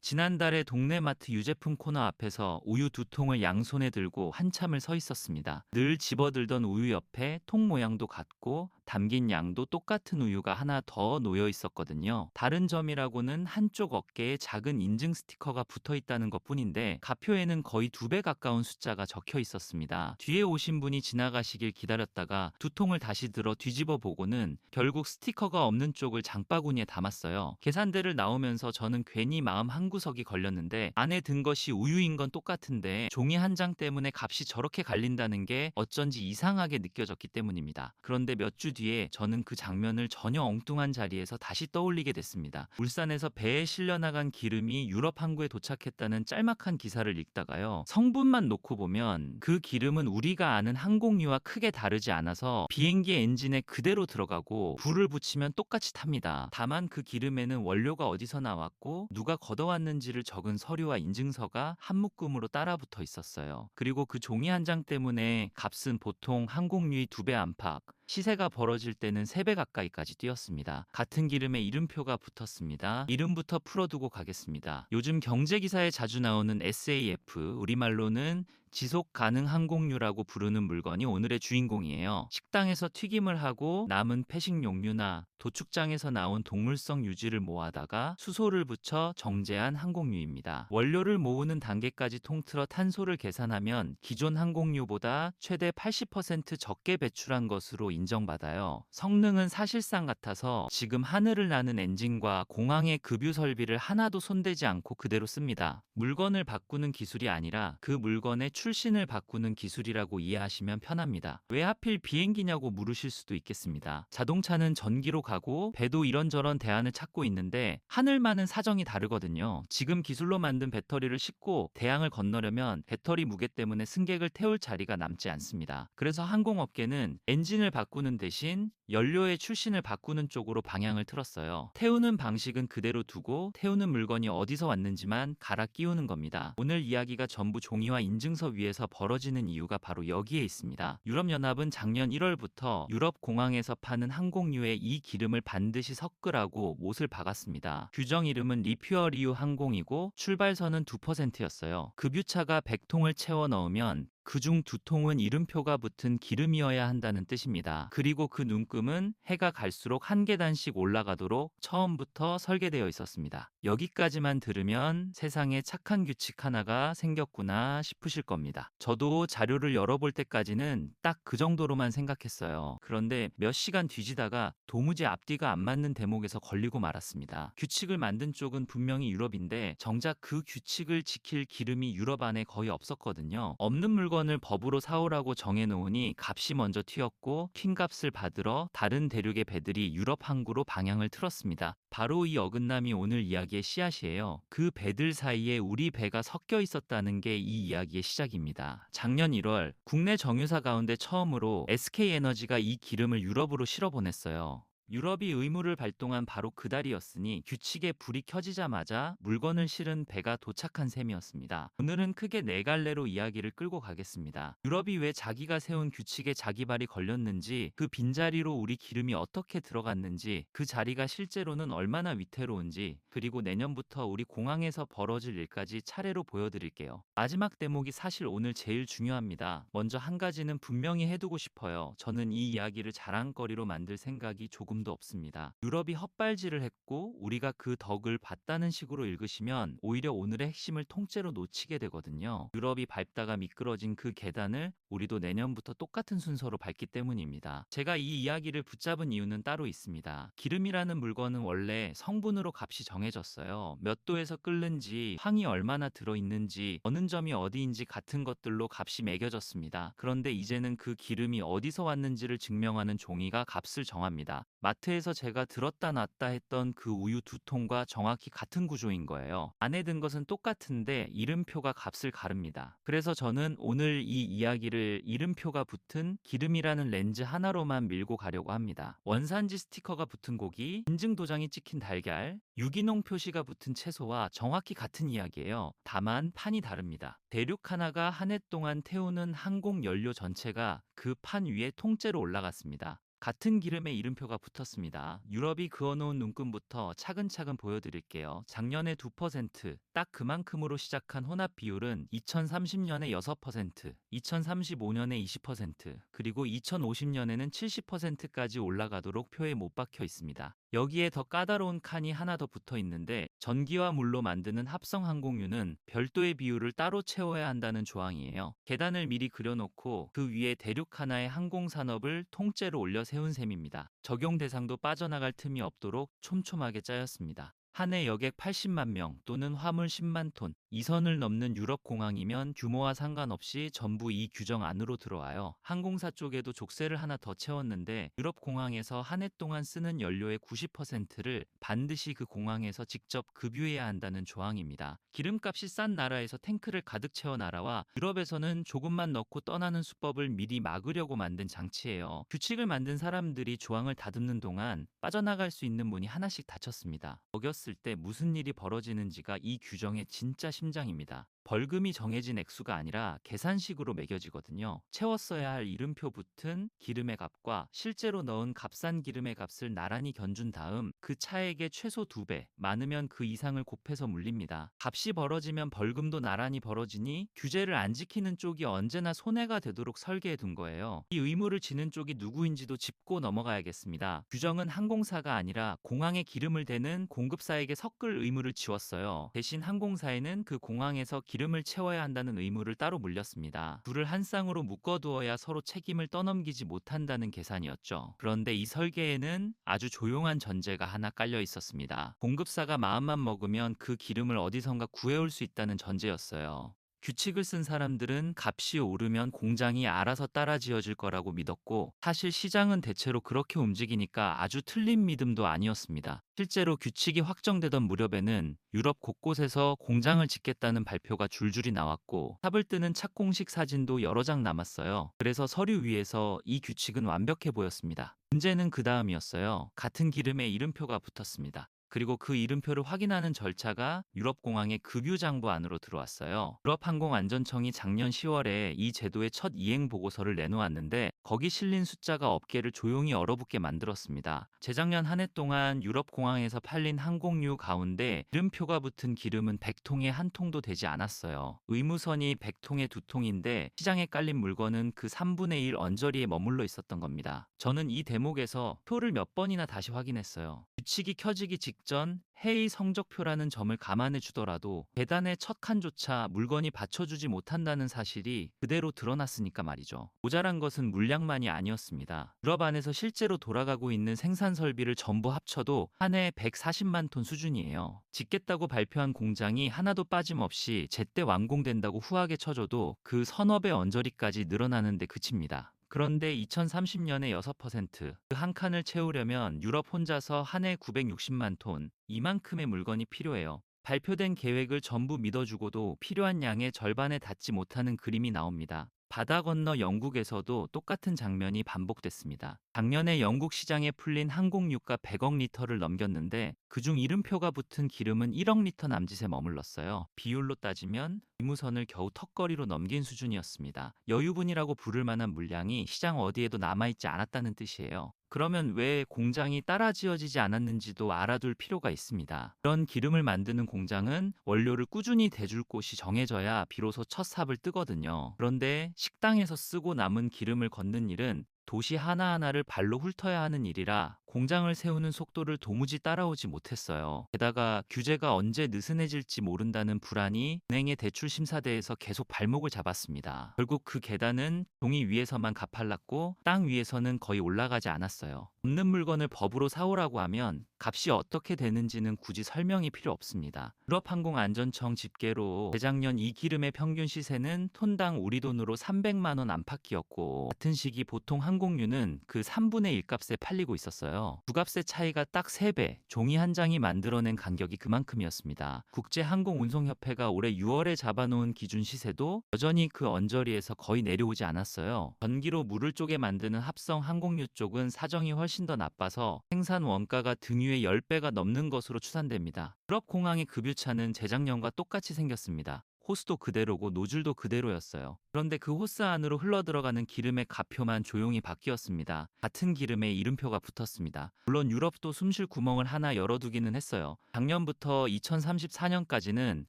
지난달에 동네 마트 유제품 코너 앞에서 우유 두 통을 양손에 들고 한참을 서 있었습니다. 늘 집어들던 우유 옆에 통 모양도 같고 담긴 양도 똑같은 우유가 하나 더 놓여 있었거든요. 다른 점이라고는 한쪽 어깨에 작은 인증 스티커가 붙어 있다는 것뿐인데 가표에는 거의 2배 가까운 숫자가 적혀 있었습니다. 뒤에 오신 분이 지나가시길 기다렸다가 두 통을 다시 들어 뒤집어 보고는 결국 스티커가 없는 쪽을 장바구니에 담았어요. 계산대를 나오면서 저는 괜히 마음 한구석이 걸렸는데 안에 든 것이 우유인 건 똑같은데 종이 한 장 때문에 값이 저렇게 갈린다는 게 어쩐지 이상하게 느껴졌기 때문입니다. 그런데 몇 주 뒤에 저는 그 장면을 전혀 엉뚱한 자리에서 다시 떠올리게 됐습니다. 울산에서 배에 실려나간 기름이 유럽 항구에 도착했다는 짤막한 기사를 읽다가요. 성분만 놓고 보면 그 기름은 우리가 아는 항공유와 크게 다르지 않아서 비행기 엔진에 그대로 들어가고 불을 붙이면 똑같이 탑니다. 다만 그 기름에는 원료가 어디서 나왔고 누가 걷어왔는지를 적은 서류와 인증서가 한 묶음으로 따라 붙어 있었어요. 그리고 그 종이 한 장 때문에 값은 보통 항공유의 2배 안팎, 시세가 벌어질 때는 3배 가까이까지 뛰었습니다. 같은 기름에 이름표가 붙었습니다. 이름부터 풀어두고 가겠습니다. 요즘 경제기사에 자주 나오는 SAF, 우리말로는 지속 가능 항공유라고 부르는 물건이 오늘의 주인공이에요. 식당에서 튀김을 하고 남은 패식용유나 도축장에서 나온 동물성 유지를 모아다가 수소를 붙여 정제한 항공유입니다. 원료를 모으는 단계까지 통틀어 탄소를 계산하면 기존 항공유보다 최대 80% 적게 배출한 것으로 인정받아요. 성능은 사실상 같아서 지금 하늘을 나는 엔진과 공항의 급유 설비를 하나도 손대지 않고 그대로 씁니다. 물건을 바꾸는 기술이 아니라 그 물건의 출신을 바꾸는 기술이라고 이해하시면 편합니다. 왜 하필 비행기냐고 물으실 수도 있겠습니다. 자동차는 전기로 가고 배도 이런저런 대안을 찾고 있는데 하늘만은 사정이 다르거든요. 지금 기술로 만든 배터리를 싣고 대양을 건너려면 배터리 무게 때문에 승객을 태울 자리가 남지 않습니다. 그래서 항공업계는 엔진을 바꾸는 대신 연료의 출신을 바꾸는 쪽으로 방향을 틀었어요. 태우는 방식은 그대로 두고 태우는 물건이 어디서 왔는지만 갈아 끼우는 겁니다. 오늘 이야기가 전부 종이와 인증서 위에서 벌어지는 이유가 바로 여기에 있습니다. 유럽연합은 작년 1월부터 유럽 공항에서 파는 항공유에 이 기름을 반드시 섞으라고 못을 박았습니다. 규정 이름은 리퓨얼이유 항공이고 출발선은 2%였어요. 급유차가 100통을 채워 넣으면 그중 2통은 이름표가 붙은 기름이어야 한다는 뜻입니다. 그리고 그 눈금은 해가 갈수록 한 계단씩 올라가도록 처음부터 설계되어 있었습니다. 여기까지만 들으면 세상에 착한 규칙 하나가 생겼구나 싶으실 겁니다. 저도 자료를 열어볼 때까지는 딱 그 정도로만 생각했어요. 그런데 몇 시간 뒤지다가 도무지 앞뒤가 안 맞는 대목에서 걸리고 말았습니다. 규칙을 만든 쪽은 분명히 유럽인데 정작 그 규칙을 지킬 기름이 유럽 안에 거의 없었거든요. 없는 물건을 법으로 사오라고 정해놓으니 값이 먼저 튀었고 킹값을 받으러 다른 대륙의 배들이 유럽 항구로 방향을 틀었습니다. 바로 이 어긋남이 오늘 이야기의 씨앗이에요. 그 배들 사이에 우리 배가 섞여 있었다는 게 이 이야기의 시작입니다. 작년 1월 국내 정유사 가운데 처음으로 SK에너지가 이 기름을 유럽으로 실어보냈어요. 유럽이 의무를 발동한 바로 그달이었으니 규칙의 불이 켜지자마자 물건을 실은 배가 도착한 셈이었습니다. 오늘은 크게 4갈래로 이야기를 끌고 가겠습니다. 유럽이 왜 자기가 세운 규칙에 자기 발이 걸렸는지, 그 빈자리로 우리 기름이 어떻게 들어갔는지, 그 자리가 실제로는 얼마나 위태로운지, 그리고 내년부터 우리 공항에서 벌어질 일까지 차례로 보여드릴게요. 마지막 대목이 사실 오늘 제일 중요합니다. 먼저 한 가지는 분명히 해두고 싶어요. 저는 이 이야기를 자랑거리로 만들 생각이 조금도 없습니다. 유럽이 헛발질을 했고 우리가 그 덕을 봤다는 식으로 읽으시면 오히려 오늘의 핵심을 통째로 놓치게 되거든요. 유럽이 밟다가 미끄러진 그 계단을 우리도 내년부터 똑같은 순서로 밟기 때문입니다. 제가 이 이야기를 붙잡은 이유는 따로 있습니다. 기름이라는 물건은 원래 성분으로 값이 정해졌어요. 몇 도에서 끓는지, 황이 얼마나 들어있는지, 어느 점이 어디인지 같은 것들로 값이 매겨졌습니다. 그런데 이제는 그 기름이 어디서 왔는지를 증명하는 종이가 값을 정합니다. 마트에서 제가 들었다 놨다 했던 그 우유 2통과 정확히 같은 구조인 거예요. 안에 든 것은 똑같은데 이름표가 값을 가릅니다. 그래서 저는 오늘 이 이야기를 이름표가 붙은 기름이라는 렌즈 하나로만 밀고 가려고 합니다. 원산지 스티커가 붙은 고기, 인증 도장이 찍힌 달걀, 유기농 표시가 붙은 채소와 정확히 같은 이야기예요. 다만 판이 다릅니다. 대륙 하나가 한 해 동안 태우는 항공 연료 전체가 그 판 위에 통째로 올라갔습니다. 같은 기름에 이름표가 붙었습니다. 유럽이 그어놓은 눈금부터 차근차근 보여드릴게요. 작년에 2%, 딱 그만큼으로 시작한 혼합 비율은 2030년에 6%, 2035년에 20%, 그리고 2050년에는 70%까지 올라가도록 표에 못 박혀 있습니다. 여기에 더 까다로운 칸이 하나 더 붙어 있는데, 전기와 물로 만드는 합성 항공유는 별도의 비율을 따로 채워야 한다는 조항이에요. 계단을 미리 그려놓고 그 위에 대륙 하나의 항공산업을 통째로 올려 세운 셈입니다. 적용 대상도 빠져나갈 틈이 없도록 촘촘하게 짜였습니다. 한 해 여객 80만 명 또는 화물 10만 톤, 이 선을 넘는 유럽 공항이면 규모와 상관없이 전부 이 규정 안으로 들어와요. 항공사 쪽에도 족쇄를 하나 더 채웠는데, 유럽 공항에서 한 해 동안 쓰는 연료의 90%를 반드시 그 공항에서 직접 급유해야 한다는 조항입니다. 기름값이 싼 나라에서 탱크를 가득 채워 날아와 유럽에서는 조금만 넣고 떠나는 수법을 미리 막으려고 만든 장치예요. 규칙을 만든 사람들이 조항을 다듬는 동안 빠져나갈 수 있는 문이 하나씩 닫혔습니다. 어겼을 때 무슨 일이 벌어지는지가 이 규정의 진짜 심장입니다. 벌금이 정해진 액수가 아니라 계산식으로 매겨지거든요. 채웠어야 할 이름표 붙은 기름의 값과 실제로 넣은 값싼 기름의 값을 나란히 견준 다음 그 차액의 최소 2배, 많으면 그 이상을 곱해서 물립니다. 값이 벌어지면 벌금도 나란히 벌어지니 규제를 안 지키는 쪽이 언제나 손해가 되도록 설계해 둔 거예요. 이 의무를 지는 쪽이 누구인지도 짚고 넘어가야겠습니다. 규정은 항공사가 아니라 공항에 기름을 대는 공급사에게 섞을 의무를 지웠어요. 대신 항공사에는 그 공항에서 기름을 채워야 한다는 의무를 따로 물렸습니다. 둘을 한 쌍으로 묶어두어야 서로 책임을 떠넘기지 못한다는 계산이었죠. 그런데 이 설계에는 아주 조용한 전제가 하나 깔려 있었습니다. 공급사가 마음만 먹으면 그 기름을 어디선가 구해올 수 있다는 전제였어요. 규칙을 쓴 사람들은 값이 오르면 공장이 알아서 따라 지어질 거라고 믿었고, 사실 시장은 대체로 그렇게 움직이니까 아주 틀린 믿음도 아니었습니다. 실제로 규칙이 확정되던 무렵에는 유럽 곳곳에서 공장을 짓겠다는 발표가 줄줄이 나왔고, 탑을 뜨는 착공식 사진도 여러 장 남았어요. 그래서 서류 위에서 이 규칙은 완벽해 보였습니다. 문제는 그 다음이었어요. 같은 기름에 이름표가 붙었습니다. 그리고 그 이름표를 확인하는 절차가 유럽 공항의 급유 장부 안으로 들어왔어요. 유럽 항공안전청이 작년 10월에 이 제도의 첫 이행 보고서를 내놓았는데, 거기 실린 숫자가 업계를 조용히 얼어붙게 만들었습니다. 재작년 한 해 동안 유럽 공항에서 팔린 항공유 가운데 이름표가 붙은 기름은 100통에 한 통도 되지 않았어요. 의무선이 100통에 2통인데 시장에 깔린 물건은 그 3분의 1 언저리에 머물러 있었던 겁니다. 저는 이 대목에서 표를 몇 번이나 다시 확인했어요. 규칙이 켜지기 직전 회의 성적표라는 점을 감안해 주더라도 계단의 첫 칸조차 물건이 받쳐주지 못한다는 사실이 그대로 드러났으니까 말이죠. 모자란 것은 물량만이 아니었습니다. 유럽 안에서 실제로 돌아가고 있는 생산 설비를 전부 합쳐도 한 해에 140만 톤 수준이에요. 짓겠다고 발표한 공장이 하나도 빠짐없이 제때 완공된다고 후하게 쳐줘도 그 서너 배 언저리까지 늘어나는데 그칩니다. 그런데 2030년에 6%, 그 한 칸을 채우려면 유럽 혼자서 한 해 960만 톤, 이만큼의 물건이 필요해요. 발표된 계획을 전부 믿어주고도 필요한 양의 절반에 닿지 못하는 그림이 나옵니다. 바다 건너 영국에서도 똑같은 장면이 반복됐습니다. 작년에 영국 시장에 풀린 항공유가 100억 리터를 넘겼는데, 그중 이름표가 붙은 기름은 1억 리터 남짓에 머물렀어요. 비율로 따지면 의무선을 겨우 턱걸이로 넘긴 수준이었습니다. 여유분이라고 부를 만한 물량이 시장 어디에도 남아있지 않았다는 뜻이에요. 그러면 왜 공장이 따라 지어지지 않았는지도 알아둘 필요가 있습니다. 이런 기름을 만드는 공장은 원료를 꾸준히 대줄 곳이 정해져야 비로소 첫 삽을 뜨거든요. 그런데 식당에서 쓰고 남은 기름을 걷는 일은 도시 하나하나를 발로 훑어야 하는 일이라 공장을 세우는 속도를 도무지 따라오지 못했어요. 게다가 규제가 언제 느슨해질지 모른다는 불안이 은행의 대출심사대에서 계속 발목을 잡았습니다. 결국 그 계단은 종이 위에서만 가팔랐고 땅 위에서는 거의 올라가지 않았어요. 없는 물건을 법으로 사오라고 하면 값이 어떻게 되는지는 굳이 설명이 필요 없습니다. 유럽항공안전청 집계로 재작년 이 기름의 평균 시세는 톤당 우리 돈으로 300만 원 안팎이었고, 같은 시기 보통 항공유는 그 3분의 1 값에 팔리고 있었어요. 부값의 차이가 딱 3배, 종이 한 장이 만들어낸 간격이 그만큼이었습니다. 국제항공운송협회가 올해 6월에 잡아놓은 기준 시세도 여전히 그 언저리에서 거의 내려오지 않았어요. 전기로 물을 쪼개 만드는 합성 항공유 쪽은 사정이 훨씬 더 나빠서 생산 원가가 등유의 10배가 넘는 것으로 추산됩니다. 유럽 공항의 급유차는 재작년과 똑같이 생겼습니다. 호스도 그대로고 노즐도 그대로였어요. 그런데 그 호스 안으로 흘러들어가는 기름의 가표만 조용히 바뀌었습니다. 같은 기름에 이름표가 붙었습니다. 물론 유럽도 숨쉴 구멍을 하나 열어두기는 했어요. 작년부터 2034년까지는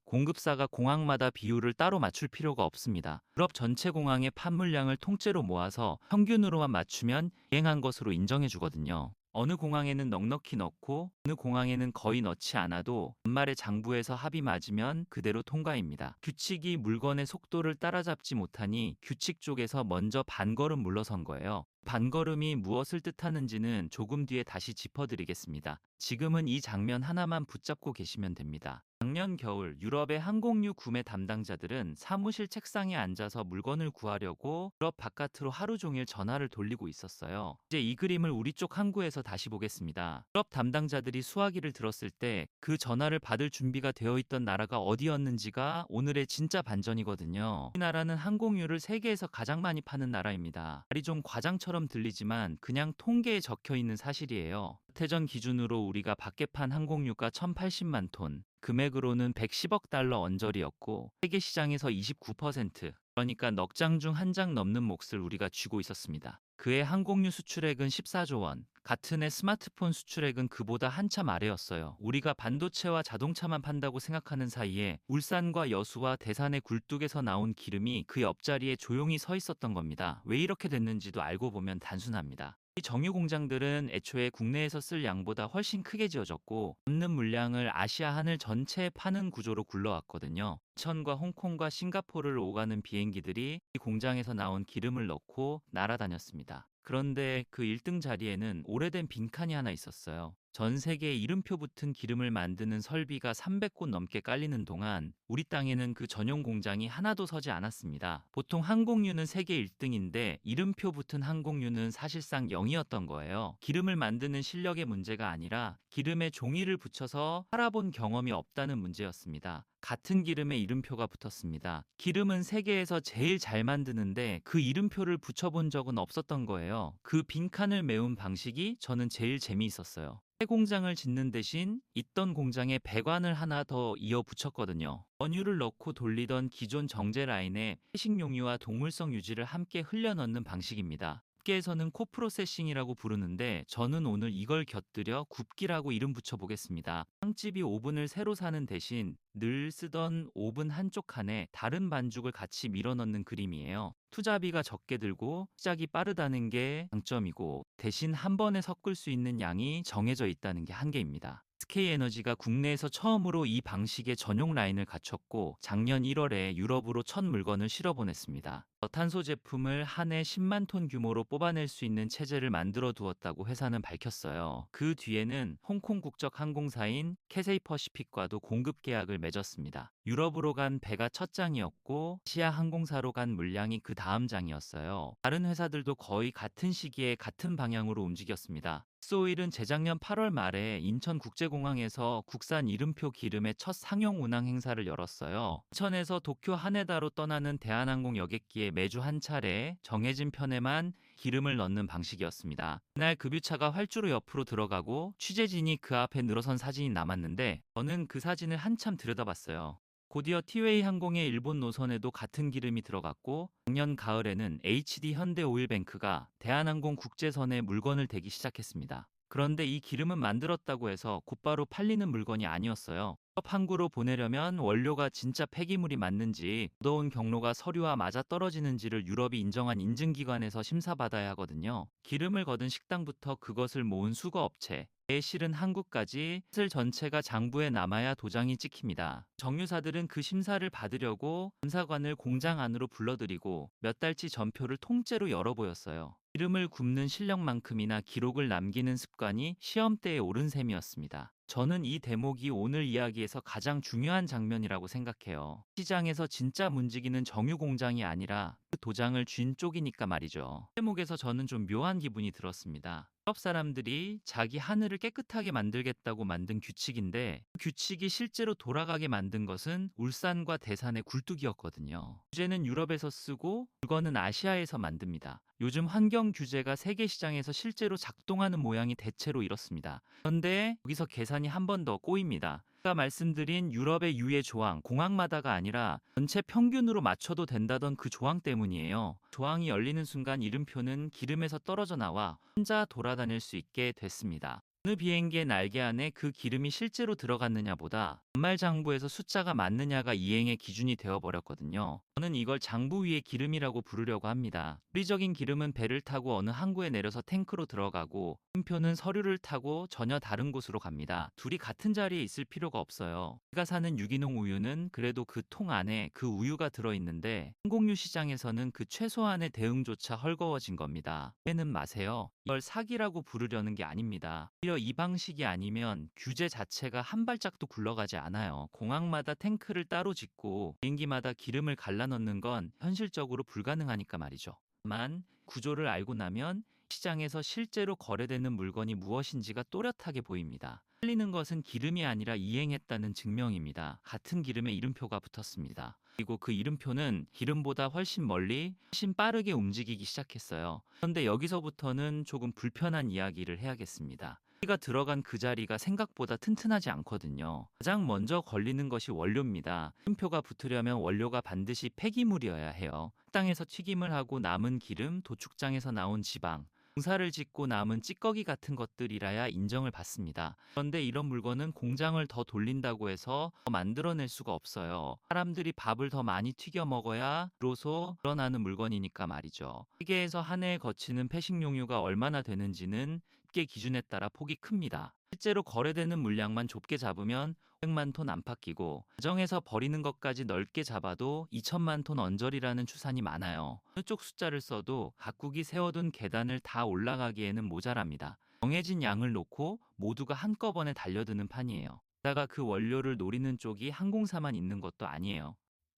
공급사가 공항마다 비율을 따로 맞출 필요가 없습니다. 유럽 전체 공항의 판물량을 통째로 모아서 평균으로만 맞추면 이행한 것으로 인정해 주거든요. 어느 공항에는 넉넉히 넣고 어느 공항에는 거의 넣지 않아도 연말에 장부에서 합의 맞으면 그대로 통과입니다. 규칙이 물건의 속도를 따라잡지 못하니 규칙 쪽에서 먼저 반걸음 물러선 거예요. 반걸음이 무엇을 뜻하는지는 조금 뒤에 다시 짚어드리겠습니다. 지금은 이 장면 하나만 붙잡고 계시면 됩니다. 작년 겨울 유럽의 항공유 구매 담당자들은 사무실 책상에 앉아서 물건을 구하려고 유럽 바깥으로 하루 종일 전화를 돌리고 있었어요. 이제 이 그림을 우리 쪽 항구에서 다시 보겠습니다. 유럽 담당자들이 수화기를 들었을 때 그 전화를 받을 준비가 되어 있던 나라가 어디였는지가 오늘의 진짜 반전이거든요. 이 나라는 항공유를 세계에서 가장 많이 파는 나라입니다. 말이 좀 과장처럼 들리지만 그냥 통계에 적혀 있는 사실이에요. 태전 기준으로 우리가 밖에 판 항공유가 1080만 톤, 금액으로는 110억 달러 언저리였고 세계 시장에서 29%, 그러니까 넉 장 중 한 장 넘는 몫을 우리가 쥐고 있었습니다. 그해 항공유 수출액은 14조 원, 같은 해 스마트폰 수출액은 그보다 한참 아래였어요. 우리가 반도체와 자동차만 판다고 생각하는 사이에 울산과 여수와 대산의 굴뚝에서 나온 기름이 그 옆자리에 조용히 서 있었던 겁니다. 왜 이렇게 됐는지도 알고 보면 단순합니다. 이 정유 공장들은 애초에 국내에서 쓸 양보다 훨씬 크게 지어졌고 남는 물량을 아시아 하늘 전체에 파는 구조로 굴러왔거든요. 인천과 홍콩과 싱가포르를 오가는 비행기들이 이 공장에서 나온 기름을 넣고 날아다녔습니다. 그런데 그 1등 자리에는 오래된 빈칸이 하나 있었어요. 전 세계에 이름표 붙은 기름을 만드는 설비가 300곳 넘게 깔리는 동안 우리 땅에는 그 전용 공장이 하나도 서지 않았습니다. 보통 항공유는 세계 1등인데 이름표 붙은 항공유는 사실상 0이었던 거예요. 기름을 만드는 실력의 문제가 아니라 기름에 종이를 붙여서 팔아본 경험이 없다는 문제였습니다. 같은 기름에 이름표가 붙었습니다. 기름은 세계에서 제일 잘 만드는데 그 이름표를 붙여본 적은 없었던 거예요. 그 빈칸을 메운 방식이 저는 제일 재미있었어요. 새 공장을 짓는 대신 있던 공장에 배관을 하나 더 이어 붙였거든요. 원유를 넣고 돌리던 기존 정제 라인에 회식용유와 동물성 유지를 함께 흘려 넣는 방식입니다. 업계에서는 코프로세싱이라고 부르는데 저는 오늘 이걸 곁들여 굽기라고 이름 붙여보겠습니다. 빵집이 오븐을 새로 사는 대신 늘 쓰던 오븐 한쪽 칸에 다른 반죽을 같이 밀어넣는 그림이에요. 투자비가 적게 들고 시작이 빠르다는 게 장점이고 대신 한 번에 섞을 수 있는 양이 정해져 있다는 게 한계입니다. SK에너지가 국내에서 처음으로 이 방식의 전용 라인을 갖췄고 작년 1월에 유럽으로 첫 물건을 실어보냈습니다. 저탄소 제품을 한 해 10만 톤 규모로 뽑아낼 수 있는 체제를 만들어 두었다고 회사는 밝혔어요. 그 뒤에는 홍콩 국적 항공사인 캐세이 퍼시픽과도 공급 계약을 맺었습니다. 유럽으로 간 배가 첫 장이었고 아시아 항공사로 간 물량이 그 다음 장이었어요. 다른 회사들도 거의 같은 시기에 같은 방향으로 움직였습니다. 엑소오일은 재작년 8월 말에 인천국제공항에서 국산 이름표 기름의 첫 상용 운항 행사를 열었어요. 인천에서 도쿄 하네다로 떠나는 대한항공 여객기에 매주 한 차례 정해진 편에만 기름을 넣는 방식이었습니다. 그날 급유차가 활주로 옆으로 들어가고 취재진이 그 앞에 늘어선 사진이 남았는데 저는 그 사진을 한참 들여다봤어요. 곧이어 티웨이 항공의 일본 노선에도 같은 기름이 들어갔고 작년 가을에는 HD 현대오일뱅크가 대한항공 국제선에 물건을 대기 시작했습니다. 그런데 이 기름은 만들었다고 해서 곧바로 팔리는 물건이 아니었어요. 유럽 항구로 보내려면 원료가 진짜 폐기물이 맞는지 더운 경로가 서류와 맞아떨어지는지를 유럽이 인정한 인증기관에서 심사받아야 하거든요. 기름을 거둔 식당부터 그것을 모은 수거업체, 실은 한국까지 실 전체가 장부에 남아야 도장이 찍힙니다. 정유사들은 그 심사를 받으려고 감사관을 공장 안으로 불러들이고 몇 달치 전표를 통째로 열어보였어요. 기름을 굽는 실력만큼이나 기록을 남기는 습관이 시험대에 오른 셈이었습니다. 저는 이 대목이 오늘 이야기에서 가장 중요한 장면이라고 생각해요. 시장에서 진짜 문지기는 정유 공장이 아니라 그 도장을 쥔 쪽이니까 말이죠. 대목에서 저는 좀 묘한 기분이 들었습니다. 유럽 사람들이 자기 하늘을 깨끗하게 만들겠다고 만든 규칙인데 그 규칙이 실제로 돌아가게 만든 것은 울산과 대산의 굴뚝이었거든요. 규제는 유럽에서 쓰고 물건은 아시아에서 만듭니다. 요즘 환경 규제가 세계 시장에서 실제로 작동하는 모양이 대체로 이렇습니다. 그런데 여기서 계산이 한 번 더 꼬입니다. 아까 말씀드린 유럽의 유예 조항, 공항마다가 아니라 전체 평균으로 맞춰도 된다던 그 조항 때문이에요. 조항이 열리는 순간 이름표는 기름에서 떨어져 나와 혼자 돌아다닐 수 있게 됐습니다. 어느 비행기의 날개 안에 그 기름이 실제로 들어갔느냐보다 연말 장부에서 숫자가 맞느냐가 이행의 기준이 되어버렸거든요. 저는 이걸 장부 위의 기름이라고 부르려고 합니다. 우리적인 기름은 배를 타고 어느 항구에 내려서 탱크로 들어가고, 이름표는 서류를 타고 전혀 다른 곳으로 갑니다. 둘이 같은 자리에 있을 필요가 없어요. 제가 사는 유기농 우유는 그래도 그 통 안에 그 우유가 들어있는데, 항공유 시장에서는 그 최소한의 대응조차 헐거워진 겁니다. 오해는 마세요. 이걸 사기라고 부르려는 게 아닙니다. 오히려 이 방식이 아니면 규제 자체가 한 발짝도 굴러가지 않아요. 공항마다 탱크를 따로 짓고 비행기마다 기름을 갈라 넣는 건 현실적으로 불가능하니까 말이죠. 다만 구조를 알고 나면 시장에서 실제로 거래되는 물건이 무엇인지가 또렷하게 보입니다. 틀리는 것은 기름이 아니라 이행했다는 증명입니다. 같은 기름에 이름표가 붙었습니다. 그리고 그 이름표는 기름보다 훨씬 멀리, 훨씬 빠르게 움직이기 시작했어요. 그런데 여기서부터는 조금 불편한 이야기를 해야겠습니다. 가 들어간 그 자리가 생각보다 튼튼하지 않거든요. 가장 먼저 걸리는 것이 원료입니다. 이름표가 붙으려면 원료가 반드시 폐기물이어야 해요. 식당에서 튀김을 하고 남은 기름, 도축장에서 나온 지방, 공사를 짓고 남은 찌꺼기 같은 것들이라야 인정을 받습니다. 그런데 이런 물건은 공장을 더 돌린다고 해서 더 만들어낼 수가 없어요. 사람들이 밥을 더 많이 튀겨 먹어야 비로소 늘어나는 물건이니까 말이죠. 세계에서 한 해에 거치는 폐식용유가 얼마나 되는지는 집계 기준에 따라 폭이 큽니다. 실제로 거래되는 물량만 좁게 잡으면 500만 톤 안팎이고, 가정에서 버리는 것까지 넓게 잡아도 2천만 톤 언저리라는 추산이 많아요. 어느 쪽 숫자를 써도 각국이 세워둔 계단을 다 올라가기에는 모자랍니다. 정해진 양을 놓고 모두가 한꺼번에 달려드는 판이에요. 게다가 그 원료를 노리는 쪽이 항공사만 있는 것도 아니에요.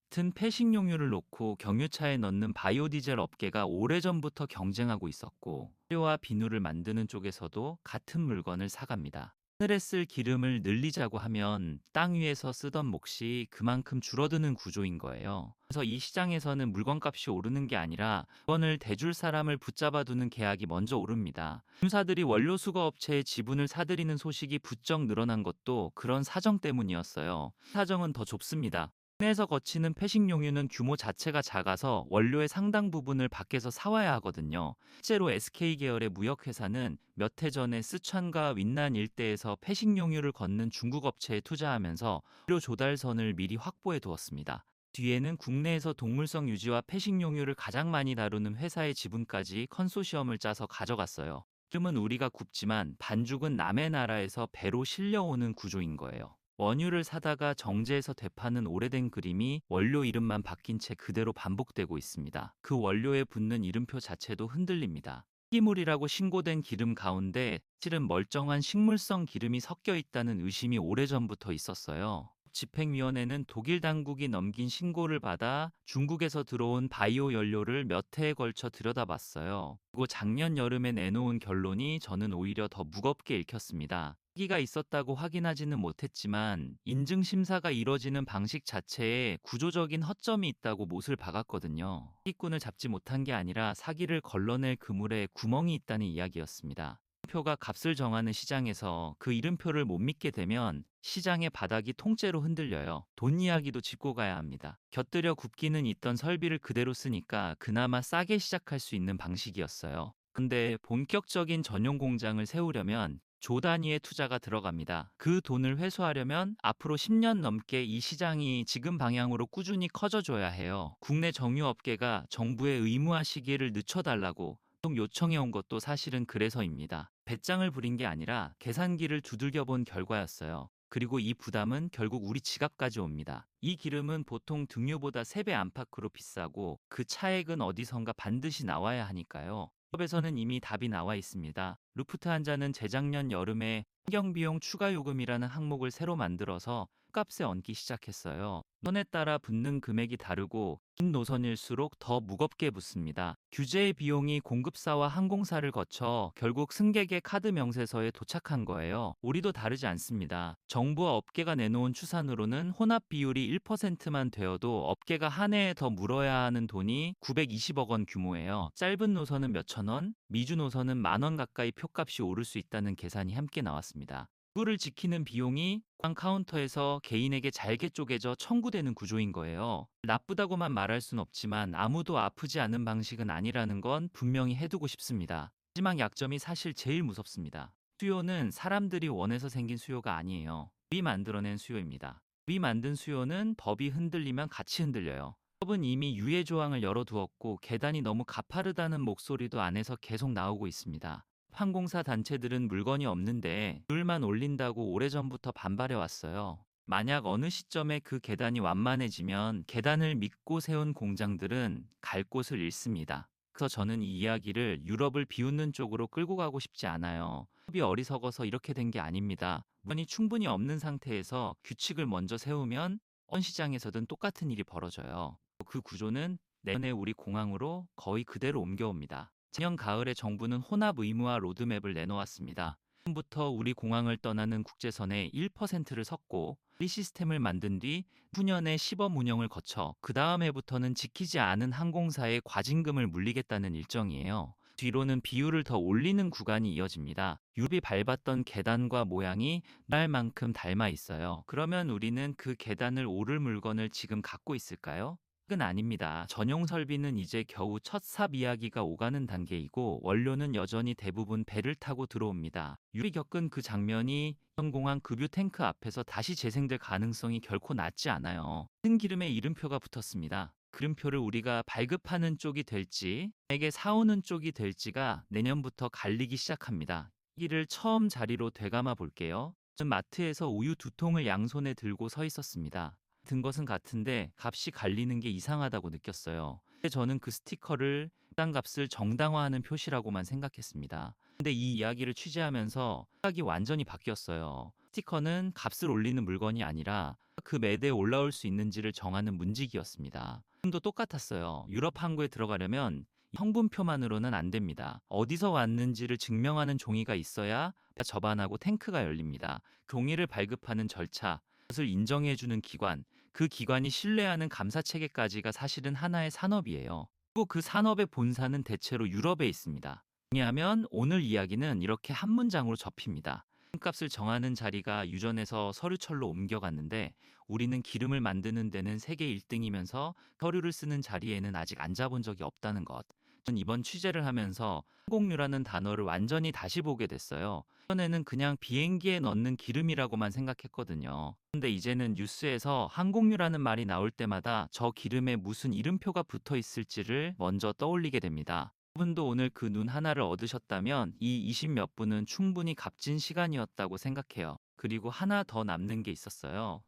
같은 폐식용유를 놓고 경유차에 넣는 바이오디젤 업계가 오래전부터 경쟁하고 있었고, 사료와 비누를 만드는 쪽에서도 같은 물건을 사갑니다. 하늘에 쓸 기름을 늘리자고 하면 땅 위에서 쓰던 몫이 그만큼 줄어드는 구조인 거예요. 그래서 이 시장에서는 물건값이 오르는 게 아니라 물건을 대줄 사람을 붙잡아 두는 계약이 먼저 오릅니다. 공사들이 원료 수거 업체의 지분을 사들이는 소식이 부쩍 늘어난 것도 그런 사정 때문이었어요. 사정은 더 좁습니다. 국내에서 거치는 폐식용유는 규모 자체가 작아서 원료의 상당 부분을 밖에서 사와야 하거든요. 실제로 SK 계열의 무역회사는 몇 해 전에 쓰촨과 윈난 일대에서 폐식용유를 걷는 중국 업체에 투자하면서 원료 조달선을 미리 확보해 두었습니다. 뒤에는 국내에서 동물성 유지와 폐식용유를 가장 많이 다루는 회사의 지분까지 컨소시엄을 짜서 가져갔어요. 지금은 우리가 굽지만 반죽은 남의 나라에서 배로 실려오는 구조인 거예요. 원유를 사다가 정제해서 되파는 오래된 그림이 원료 이름만 바뀐 채 그대로 반복되고 있습니다. 그 원료에 붙는 이름표 자체도 흔들립니다. 폐기물이라고 신고된 기름 가운데 실은 멀쩡한 식물성 기름이 섞여 있다는 의심이 오래전부터 있었어요. 집행위원회는 독일 당국이 넘긴 신고를 받아 중국에서 들어온 바이오 연료를 몇 해에 걸쳐 들여다봤어요. 그리고 작년 여름에 내놓은 결론이 저는 오히려 더 무겁게 읽혔습니다. 사기가 있었다고 확인하지는 못했지만 인증 심사가 이뤄지는 방식 자체에 구조적인 허점이 있다고 못을 박았거든요. 사기꾼을 잡지 못한 게 아니라 사기를 걸러낼 그물에 구멍이 있다는 이야기였습니다. 이름표가 값을 정하는 시장에서 그 이름표를 못 믿게 되면 시장의 바닥이 통째로 흔들려요. 돈 이야기도 짚고 가야 합니다. 곁들여 굽기는 있던 설비를 그대로 쓰니까 그나마 싸게 시작할 수 있는 방식이었어요. 근데 본격적인 전용 공장을 세우려면 조 단위의 투자가 들어갑니다. 그 돈을 회수하려면 앞으로 10년 넘게 이 시장이 지금 방향으로 꾸준히 커져줘야 해요. 국내 정유업계가 정부의 의무화 시기를 늦춰달라고 요청해 온 것도 사실은 그래서입니다. 배짱을 부린 게 아니라 계산기를 두들겨 본 결과였어요. 그리고 이 부담은 결국 우리 지갑까지 옵니다. 이 기름은 보통 등유보다 3배 안팎으로 비싸고 그 차액은 어디선가 반드시 나와야 하니까요. 기업에서는 이미 답이 나와 있습니다. 루프트한자는 재작년 여름에 환경비용 추가 요금이라는 항목을 새로 만들어서 값에 얹기 시작했어요. 노선에 따라 붙는 금액이 다르고 긴 노선일수록 더 무겁게 붙습니다. 규제의 비용이 공급사와 항공사를 거쳐 결국 승객의 카드 명세서에 도착한 거예요. 우리도 다르지 않습니다. 정부와 업계가 내놓은 추산으로는 혼합 비율이 1%만 되어도 업계가 한 해에 더 물어야 하는 돈이 920억 원 규모예요. 짧은 노선은 몇천 원, 미주 노선은 10,000원 가까이 표값이 오를 수 있다는 계산이 함께 나왔습니다. 누구를 지키는 비용이 공항 카운터에서 개인에게 잘게 쪼개져 청구되는 구조인 거예요. 나쁘다고만 말할 순 없지만 아무도 아프지 않은 방식은 아니라는 건 분명히 해두고 싶습니다. 마지막 약점이 사실 제일 무섭습니다. 수요는 사람들이 원해서 생긴 수요가 아니에요. 법이 만들어낸 수요입니다. 법이 만든 수요는 법이 흔들리면 같이 흔들려요. 법은 이미 유예 조항을 열어두었고 계단이 너무 가파르다는 목소리도 안에서 계속 나오고 있습니다. 항공사 단체들은 물건이 없는데 룰만 올린다고 오래전부터 반발해 왔어요. 만약 어느 시점에 그 계단이 완만해지면 계단을 믿고 세운 공장들은 갈 곳을 잃습니다. 그래서 저는 이 이야기를 유럽을 비웃는 쪽으로 끌고 가고 싶지 않아요. 유럽이 어리석어서 이렇게 된 게 아닙니다. 물건이 충분히 없는 상태에서 규칙을 먼저 세우면 어느 시장에서든 똑같은 일이 벌어져요. 그 구조는 내년에 우리 공항으로 거의 그대로 옮겨옵니다. 작년 가을에 정부는 혼합 의무화 로드맵을 내놓았습니다. 지금부터 우리 공항을 떠나는 국제선의 1%를 섞고 이 시스템을 만든 뒤 후년에 시범 운영을 거쳐 그 다음 해부터는 지키지 않은 항공사에 과징금을 물리겠다는 일정이에요. 뒤로는 비율을 더 올리는 구간이 이어집니다. 유럽이 밟았던 계단과 모양이 날만큼 닮아 있어요. 그러면 우리는 그 계단을 오를 물건을 지금 갖고 있을까요? 은 아닙니다. 전용 설비는 이제 겨우 첫 삽 이야기가 오가는 단계이고 원료는 여전히 대부분 배를 타고 들어옵니다. 유리 겪은 그 장면이 공항 급유 탱크 앞에서 다시 재생될 가능성이 결코 낮지 않아요. 큰 기름에 이름표가 붙었습니다. 그림표를 우리가 발급하는 쪽이 될지, 에게 사오는 쪽이 될지가 내년부터 갈리기 시작합니다. 이를 처음 자리로 되감아 볼게요. 전 마트에서 우유 2통을 양손에 들고 서 있었습니다. 든 것은 같은데 값이 갈리는 게 이상하다고 느꼈어요. 근데 저는 그 스티커를 값을 정당화하는 표시라고만 생각했습니다. 근데 이 이야기를 취재하면서 생각이 완전히 바뀌었어요. 스티커는 값을 올리는 물건이 아니라 그 매대에 올라올 수 있는지를 정하는 문지기였습니다. 도 똑같았어요. 유럽 항구에 들어가려면 성분표만으로는 안 됩니다. 어디서 왔는지를 증명하는 종이가 있어야 접안하고 탱크가 열립니다. 종이를 발급하는 절차, 그것을 인정해주는 기관, 그 기관이 신뢰하는 감사 체계까지가 사실은 하나의 산업이에요. 그리고 그 산업의 본사는 대체로 유럽에 있습니다. 왜냐하면 오늘 이야기는 이렇게 한 문장으로 접힙니다. 값을 정하는 자리가 유전에서 서류철로 옮겨갔는데 우리는 기름을 만드는 데는 세계 1등이면서 서류를 쓰는 자리에는 아직 앉아본 적이 없다는 것. 전 이번 취재를 하면서 항공유라는 단어를 완전히 다시 보게 됐어요. 전에는 그냥 비행기에 넣는 기름이라고만 생각했거든요. 근데 이제는 뉴스에서 항공유라는 말이 나올 때마다 저 기름에 무슨 이름표가 붙어 있을지를 먼저 떠올리게 됩니다. 여러분도 오늘 그 눈 하나를 얻으셨다면 이 20 몇 분은 충분히 값진 시간이었다고 생각해요. 그리고 하나 더 남는 게 있었어요.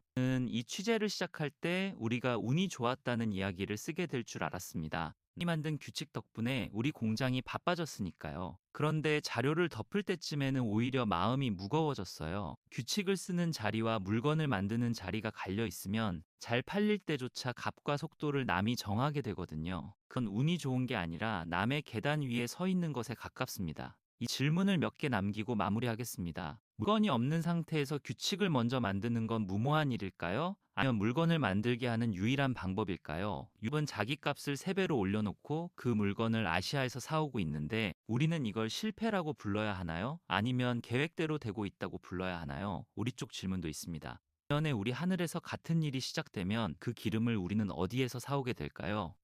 이 취재를 시작할 때 우리가 운이 좋았다는 이야기를 쓰게 될 줄 알았습니다. 이 만든 규칙 덕분에 우리 공장이 바빠졌으니까요. 그런데 자료를 덮을 때쯤에는 오히려 마음이 무거워졌어요. 규칙을 쓰는 자리와 물건을 만드는 자리가 갈려 있으면 잘 팔릴 때조차 값과 속도를 남이 정하게 되거든요. 그건 운이 좋은 게 아니라 남의 계단 위에 서 있는 것에 가깝습니다. 이 질문을 몇 개 남기고 마무리하겠습니다. 물건이 없는 상태에서 규칙을 먼저 만드는 건 무모한 일일까요? 아니면 물건을 만들게 하는 유일한 방법일까요? 유럽은 자기 값을 3배로 올려놓고 그 물건을 아시아에서 사오고 있는데 우리는 이걸 실패라고 불러야 하나요? 아니면 계획대로 되고 있다고 불러야 하나요? 우리 쪽 질문도 있습니다. 내년에 우리 하늘에서 같은 일이 시작되면 그 기름을 우리는 어디에서 사오게 될까요?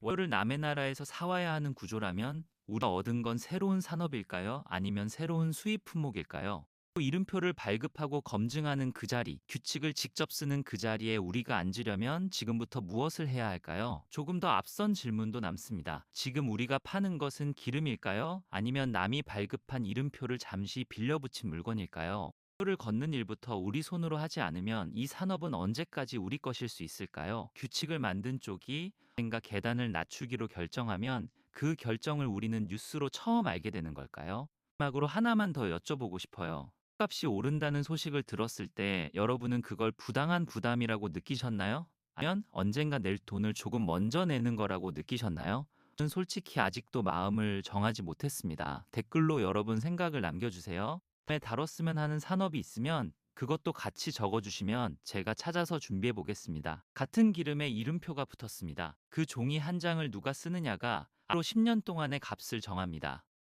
원료를 남의 나라에서 사와야 하는 구조라면 우리가 얻은 건 새로운 산업일까요? 아니면 새로운 수입 품목일까요? 또 이름표를 발급하고 검증하는 그 자리, 규칙을 직접 쓰는 그 자리에 우리가 앉으려면 지금부터 무엇을 해야 할까요? 조금 더 앞선 질문도 남습니다. 지금 우리가 파는 것은 기름일까요? 아니면 남이 발급한 이름표를 잠시 빌려붙인 물건일까요? 를 걷는 일부터 우리 손으로 하지 않으면 이 산업은 언제까지 우리 것일 수 있을까요? 규칙을 만든 쪽이 언젠가 계단을 낮추기로 결정하면 그 결정을 우리는 뉴스로 처음 알게 되는 걸까요? 마지막으로 하나만 더 여쭤보고 싶어요. 값이 오른다는 소식을 들었을 때 여러분은 그걸 부당한 부담이라고 느끼셨나요? 아니면 언젠가 낼 돈을 조금 먼저 내는 거라고 느끼셨나요? 저는 솔직히 아직도 마음을 정하지 못했습니다. 댓글로 여러분 생각을 남겨주세요. 다음에 다뤘으면 하는 산업이 있으면 그것도 같이 적어주시면 제가 찾아서 준비해 보겠습니다. 같은 기름에 이름표가 붙었습니다. 그 종이 한 장을 누가 쓰느냐가 앞으로 10년 동안의 값을 정합니다.